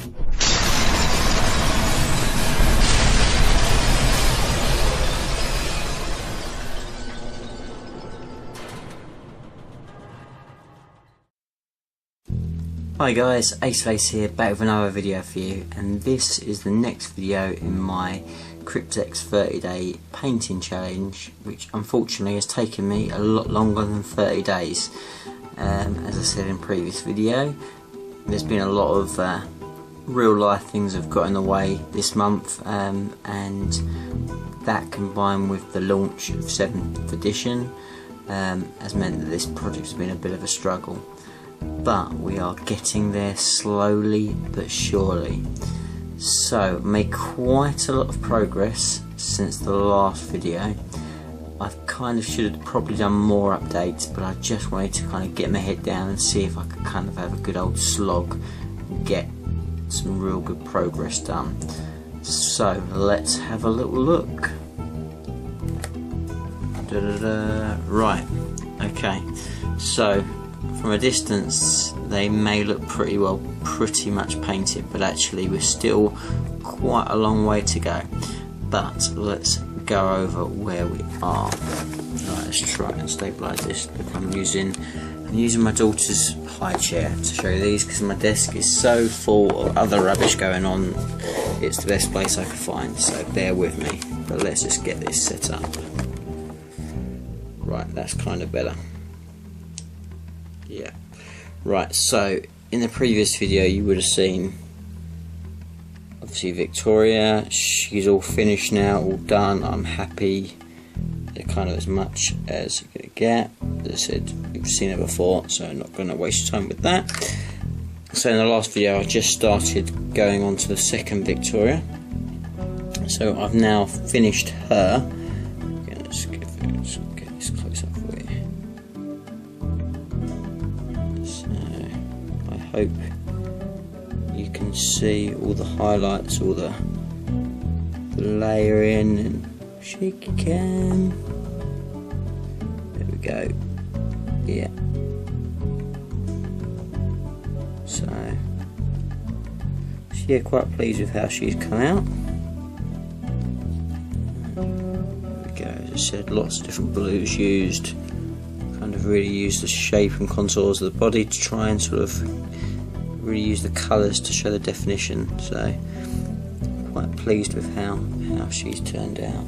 Hi guys, Ace here, back with another video for you, and this is the next video in my Crypteks 30-day painting challenge, which unfortunately has taken me a lot longer than 30 days. As I said in previous video, there's been a lot of real life things have got in the way this month, and that combined with the launch of 7th edition has meant that this project's been a bit of a struggle. But we are getting there slowly but surely. So made quite a lot of progress since the last video. I kind of should have probably done more updates, but I just wanted to kind of get my head down and see if I could kind of have a good old slog and get some real good progress done. So let's have a little look. Right, okay, so from a distance they may look pretty much painted, but actually we're still quite a long way to go. But let's go over where we are. Right, let's try and stabilise this. Look, I'm using my daughter's high chair to show you these because my desk is so full of other rubbish going on. It's the best place I could find, so bear with me. But let's just get this set up. Right, that's kind of better. Yeah. Right, so in the previous video you would have seen obviously Victoria. She's all finished now, all done. I'm happy. They're kind of as much as you're gonna get. As I said, you've seen her before, so I'm not gonna waste time with that. So in the last video I just started going on to the second Victoria. So I've now finished her. Let's get this close up for you. I hope you can see all the highlights, all the layering and shaky cam. There we go. Yeah. So yeah, quite pleased with how she's come out. There we go. As I said, lots of different blues used. Kind of really use the shape and contours of the body to try and sort of really use the colours to show the definition. So quite pleased with how she's turned out.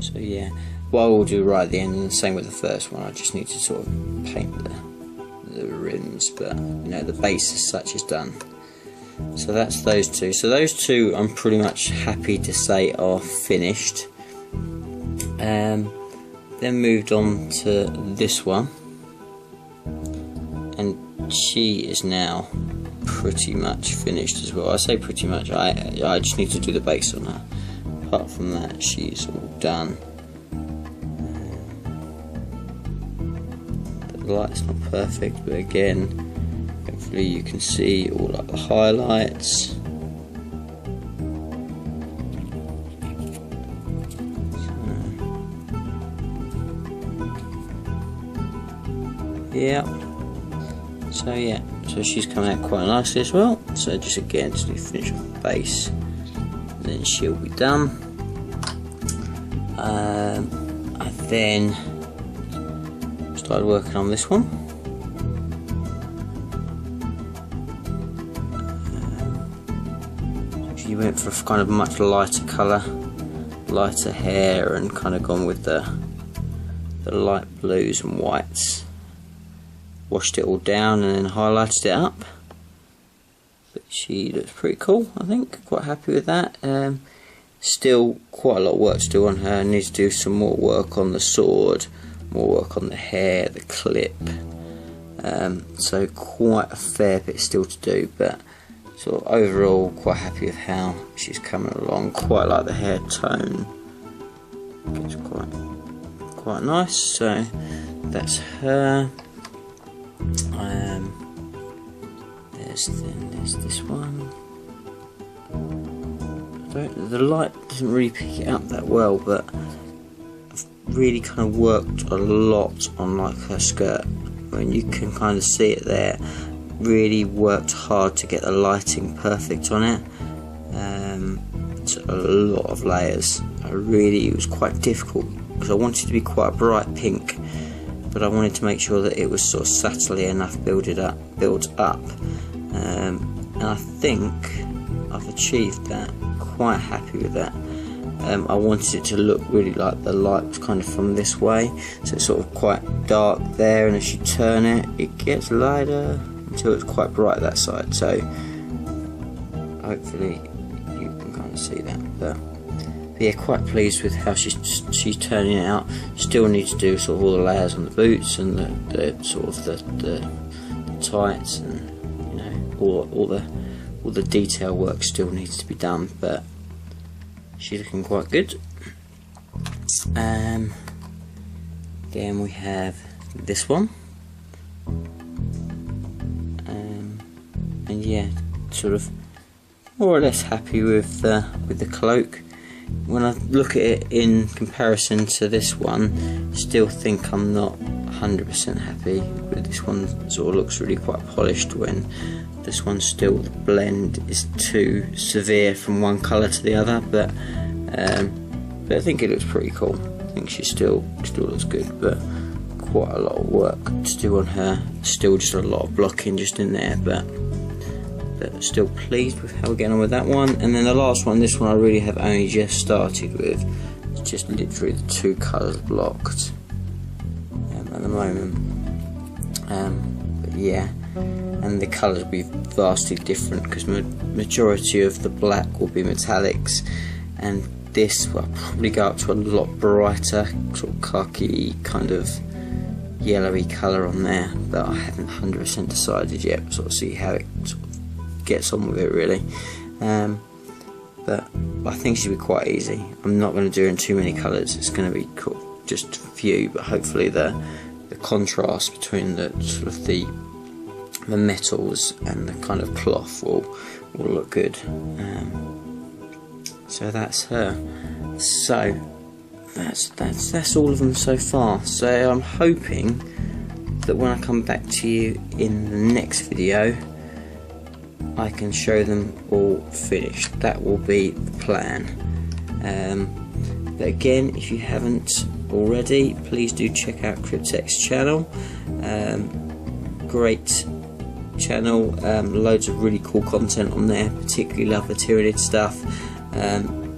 So yeah, what I will do right at the end, and the same with the first one, I just need to sort of paint the rims, but you know, the base as such is done. So that's those two. So those two I'm pretty much happy to say are finished. Then moved on to this one, and she is now pretty much finished as well. I say pretty much, I just need to do the base on her. Apart from that, she's all done. The light's not perfect, but again, hopefully you can see all like the highlights. Yeah. So yeah, so she's come out quite nicely as well. So just again to finish off the base, and then she'll be done. I then started working on this one. She went for a kind of much lighter colour, lighter hair, and kind of gone with the light blues and whites. Washed it all down and then highlighted it up. But she looks pretty cool, I think. Quite happy with that. Still quite a lot of work to do on her. I need to do some more work on the sword, more work on the hair, the clip. So quite a fair bit still to do, but sort of overall quite happy with how she's coming along. Quite like the hair tone. It's quite nice. So that's her. There's this one. The light doesn't really pick it up that well, but I've really kind of worked a lot on like her skirt. I mean, you can kind of see it there, really worked hard to get the lighting perfect on it. It's a lot of layers. It was quite difficult because I wanted it to be quite a bright pink, but I wanted to make sure that it was sort of subtly enough built up, and I think I've achieved that. Quite happy with that. I wanted it to look really like the light was kind of from this way, so it's sort of quite dark there, and as you turn it, it gets lighter until it's quite bright that side. So hopefully you can kind of see that. But yeah, quite pleased with how she's turning it out. Still need to do sort of all the layers on the boots and the sort of the tights, and you know, all the detail work still needs to be done, but she's looking quite good. Then we have this one, and yeah, sort of more or less happy with the cloak. When I look at it in comparison to this one, still think I'm not 100% happy with this one. Sort of looks really quite polished, when this one still, the blend is too severe from one colour to the other, but I think it looks pretty cool. I think she still looks good, but quite a lot of work to do on her. Still just a lot of blocking just in there, but still pleased with how we're getting on with that one. And then the last one, this one I really have only just started with. It's just literally the two colours blocked at the moment. But yeah, and the colours will be vastly different because majority of the black will be metallics, and this will probably go up to a lot brighter, sort of khaki kind of yellowy colour on there, but I haven't 100% decided yet. Sort of see how it sort of gets on with it really. But I think it should be quite easy. I'm not going to do it in too many colours. It's going to be cool, just a few, but hopefully the contrast between the sort of the metals and the kind of cloth will look good. So that's her. So that's all of them so far. So I'm hoping that when I come back to you in the next video, I can show them all finished. That will be the plan. But again, if you haven't already, please do check out Cryptek's channel. Great channel, loads of really cool content on there. Particularly love the Tyranid stuff.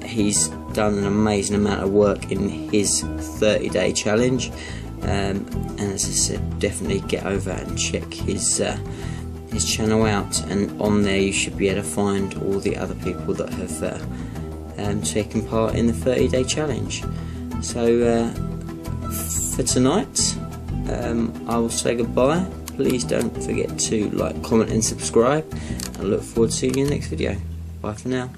He's done an amazing amount of work in his 30-day challenge, and as I said, definitely get over and check his channel out, and on there you should be able to find all the other people that have taken part in the 30-day challenge. So for tonight, I will say goodbye. Please don't forget to like, comment and subscribe, and I look forward to seeing you in the next video. Bye for now.